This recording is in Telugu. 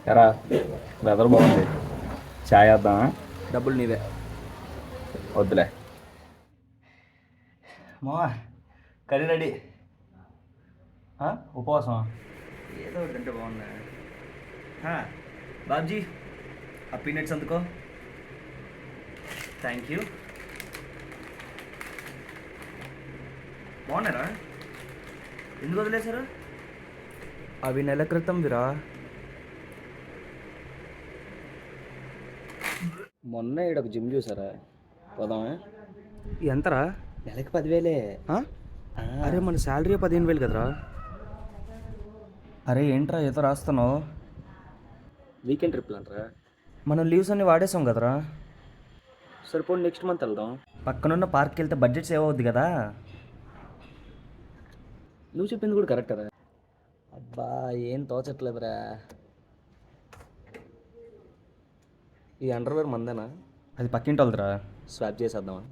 ఎరా వెదర్ బాగుంది, ఛాయ్ వేద్దామా? డబ్బులు నీవే. వద్దులే. మావా, కర్రీ రెడీ. ఉపవాసం. ఏదో ఒకటి తింటే బాగుందా? బాబ్జీ, ఆ పీనట్స్ అందుకో. Thank you. బాగున్నారా? ఎందుకు వదిలేశారు? అవి నెల క్రితం విరా. మొన్న ఈడ ఒక జిమ్ చూసారా, పోదామా? ఎంతరా? నెలకి 10,000. అరే మన శాలరీ 15,000 కదరా. అరే ఏంట్రా ఏదో రాస్తున్నావు? వీకెండ్ ట్రిప్ అంటారా? మనం లీవ్స్ అన్ని వాడేసాం కదరా. సరిపోయి నెక్స్ట్ మంత్ వెళ్దాం. పక్కనున్న పార్క్కి వెళ్తే బడ్జెట్ సేవ్ అవుద్ది కదా. నువ్వు చెప్పింది కూడా కరెక్టరా. అబ్బా ఏం తోచట్లేదురా. ఈ అండర్వేర్ మందేనా? అది పక్కింటి వాళ్ళదిరా. స్వాప్ చేసేద్దామా?